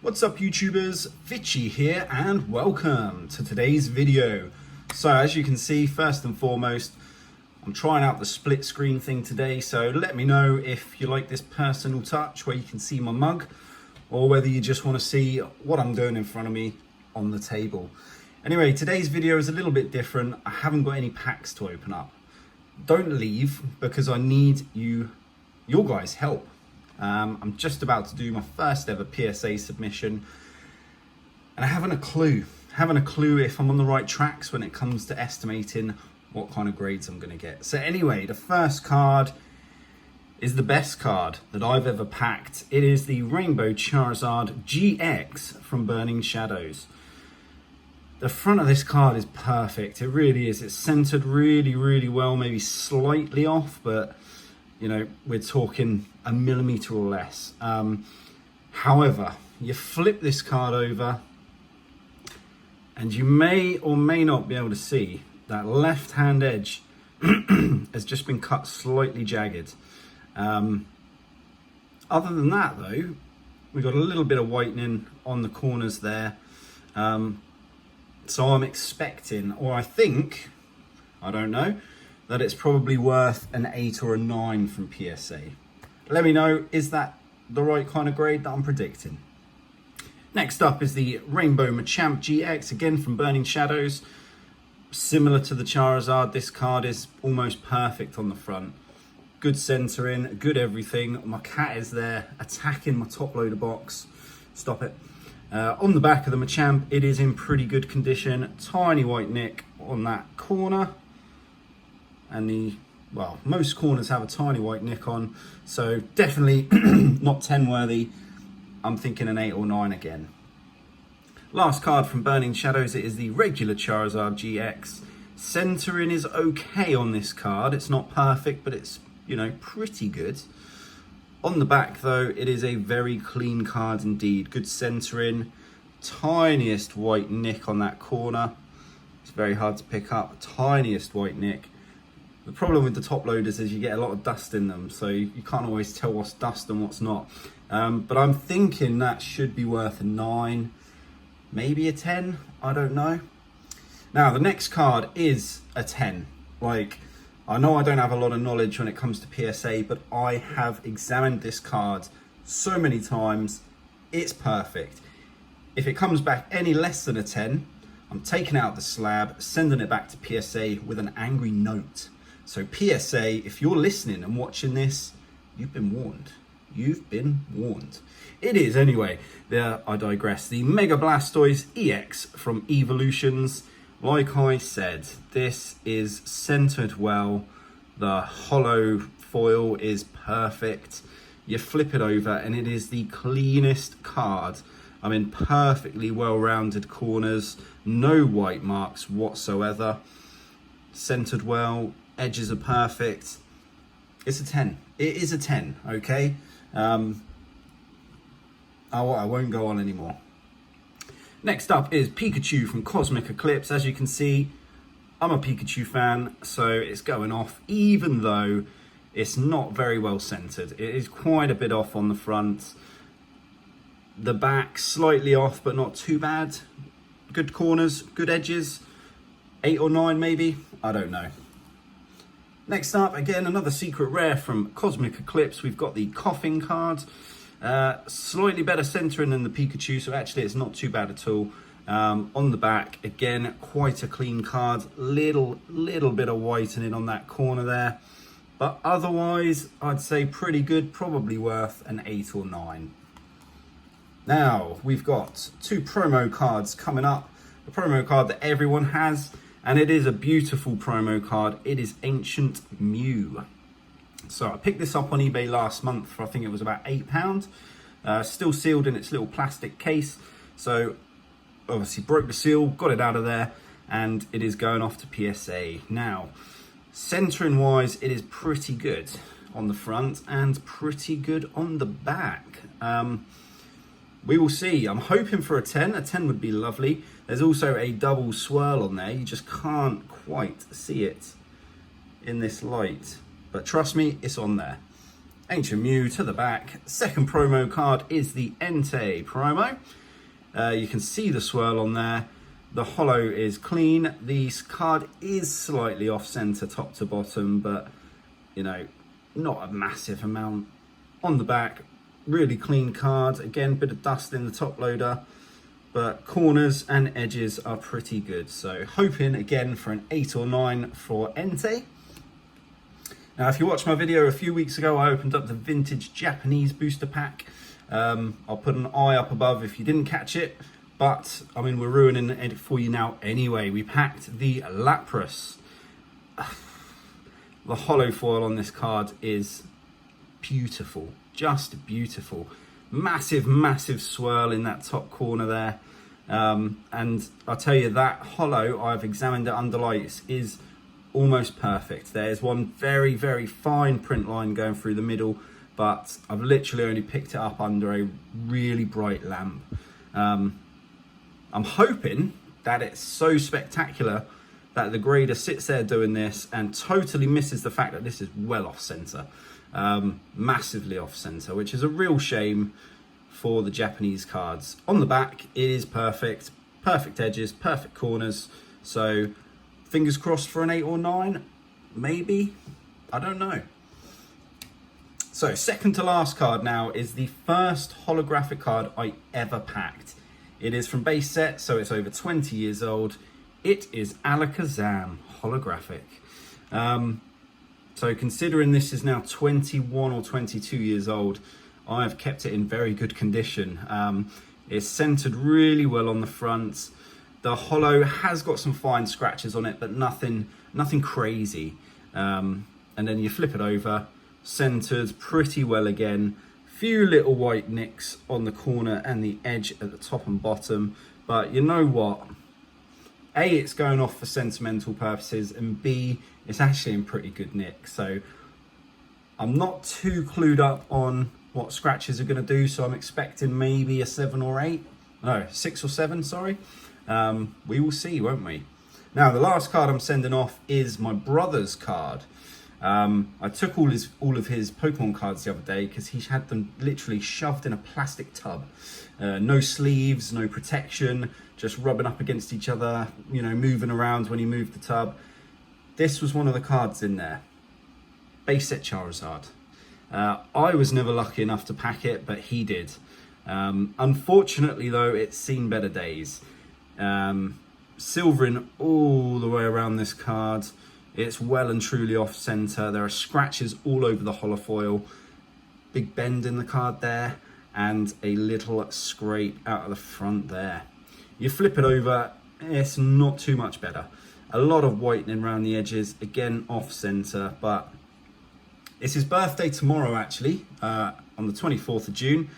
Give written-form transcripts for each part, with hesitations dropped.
What's up YouTubers, Vichy here and welcome to today's video. So as you can see, first and foremost, I'm trying out the split screen thing today, so let me know if you like this personal touch where you can see my mug or whether you just want to see what I'm doing in front of me on the table. Anyway, today's video is a little bit different. I haven't got any packs to open up. Don't leave because I need your guys' help. I'm just about to do my first ever PSA submission and I haven't a clue if I'm on the right tracks when it comes to estimating what kind of grades I'm going to get. So anyway, the first card is the best card that I've ever packed. It is the Rainbow Charizard GX from Burning Shadows. The front of this card is perfect. It really is. It's centered really well, maybe slightly off, but you know, we're talking a millimeter or less. However, you flip this card over and you may or may not be able to see that left hand edge has just been cut slightly jagged. Other than that though, we've got a little bit of whitening on the corners there. So I'm expecting, or I think, I don't know, that it's probably worth an 8 or a 9 from PSA. Let me know, is that the right kind of grade that I'm predicting? Next up is the Rainbow Machamp GX, again from Burning Shadows. Similar to the Charizard, this card is almost perfect on the front. Good centering, good everything. My cat is there attacking my top loader box. Stop it. On the back of the Machamp, it is in pretty good condition. Tiny white nick on that corner. And most corners have a tiny white nick on, so definitely not 10 worthy. I'm thinking an 8 or 9 again. Last card from Burning Shadows, it is the regular Charizard GX. Centering is okay on this card. It's not perfect, but it's, you know, pretty good. On the back though, it is a very clean card indeed. Good centering, tiniest white nick on that corner. It's very hard to pick up, tiniest white nick. The problem with the top loaders is you get a lot of dust in them, so you can't always tell what's dust and what's not. But I'm thinking that should be worth a 9, maybe a 10, I don't know. Now, the next card is a 10. Like, I know I don't have a lot of knowledge when it comes to PSA, but I have examined this card so many times, it's perfect. If it comes back any less than a 10, I'm taking out the slab, sending it back to PSA with an angry note. So PSA, if you're listening and watching this, you've been warned. You've been warned. It is, anyway, I digress. The Mega Blastoise EX from Evolutions. Like I said, this is centered well. The hollow foil is perfect. You flip it over and it is the cleanest card. I mean, perfectly well-rounded corners. No white marks whatsoever. Centered well. Edges are perfect. It's a 10. It is a 10, okay? I won't go on anymore. Next up is Pikachu from Cosmic Eclipse. As you can see, I'm a Pikachu fan, so it's going off, even though it's not very well centered. It is quite a bit off on the front. The back, slightly off, but not too bad. Good corners, good edges. 8 or 9 maybe, I don't know. Next up, again, another secret rare from Cosmic Eclipse. We've got the Coughing card. Slightly better centering than the Pikachu, so actually it's not too bad at all. On the back, again, quite a clean card. Little bit of whitening on that corner there. But otherwise, I'd say pretty good, probably worth an 8 or 9. Now, we've got 2 promo cards coming up. The promo card that everyone has. And it is a beautiful promo card. It is Ancient Mew. So I picked this up on eBay last month for, I think it was about £8. Still sealed in its little plastic case. So obviously broke the seal, got it out of there, and it is going off to PSA. Now, centering wise, it is pretty good on the front and pretty good on the back. We will see. I'm hoping for a 10. A 10 would be lovely. There's also a double swirl on there. You just can't quite see it in this light. But trust me, it's on there. Ancient Mew to the back. Second promo card is the Entei promo. You can see the swirl on there. The holo is clean. This card is slightly off center top to bottom, but you know, not a massive amount. On the back, really clean card. Again, bit of dust in the top loader, but corners and edges are pretty good. So hoping again for an 8 or 9 for Entei. Now, if you watched my video a few weeks ago, I opened up the vintage Japanese booster pack. I'll put an eye up above if you didn't catch it, but I mean, we're ruining it for you now anyway. We packed the Lapras. The holo foil on this card is beautiful, just beautiful. Massive, massive swirl in that top corner there. And I'll tell you, that holo, I've examined it under lights, is almost perfect. There's one very, very fine print line going through the middle, but I've literally only picked it up under a really bright lamp. I'm hoping that it's so spectacular that the grader sits there doing this and totally misses the fact that this is well off center, massively off center, which is a real shame for the Japanese cards. On the back, it is perfect, perfect edges, perfect corners. So fingers crossed for an 8 or 9, maybe, I don't know. So second to last card now is the first holographic card I ever packed. It is from base set, so it's over 20 years old. It is Alakazam holographic. So considering this is now 21 or 22 years old, I have kept it in very good condition. It's centered really well on the front. The holo has got some fine scratches on it, but nothing crazy. And then you flip it over, centered pretty well again. Few little white nicks on the corner and the edge at the top and bottom. But you know what? A, it's going off for sentimental purposes, and B, it's actually in pretty good nick. So I'm not too clued up on what scratches are going to do, so I'm expecting maybe a 7 or 8. No, 6 or 7, sorry. We will see, won't we? Now, the last card I'm sending off is my brother's card. I took all of his Pokemon cards the other day because he had them literally shoved in a plastic tub. No sleeves, no protection, just rubbing up against each other, you know, moving around when he moved the tub. This was one of the cards in there. Base set Charizard. I was never lucky enough to pack it, but he did. Unfortunately, though, it's seen better days. Silvering all the way around this card. It's well and truly off center. There are scratches all over the holofoil. Big bend in the card there, and a little scrape out of the front there. You flip it over, it's not too much better. A lot of whitening around the edges, again off center, but it's his birthday tomorrow actually, on the 24th of June.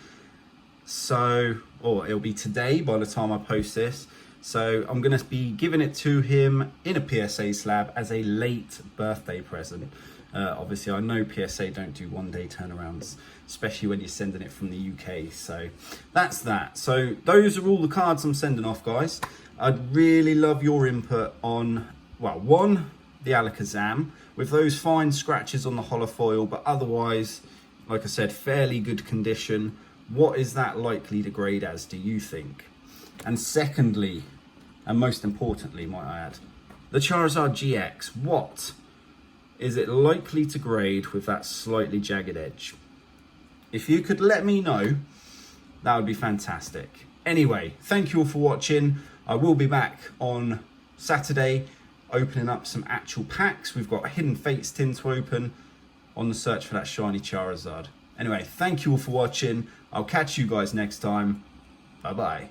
So, or it'll be today by the time I post this. So I'm going to be giving it to him in a PSA slab as a late birthday present. Obviously, I know PSA don't do one-day turnarounds, especially when you're sending it from the UK. So that's that. So those are all the cards I'm sending off, guys. I'd really love your input on, well, one, the Alakazam, with those fine scratches on the holofoil, but otherwise, like I said, fairly good condition. What is that likely to grade as, do you think? And secondly, and most importantly, might I add, the Charizard GX, what is it likely to grade with that slightly jagged edge? If you could let me know, that would be fantastic. Anyway, thank you all for watching. I will be back on Saturday opening up some actual packs. We've got a Hidden Fates tin to open on the search for that shiny Charizard. Anyway, thank you all for watching. I'll catch you guys next time. Bye-bye.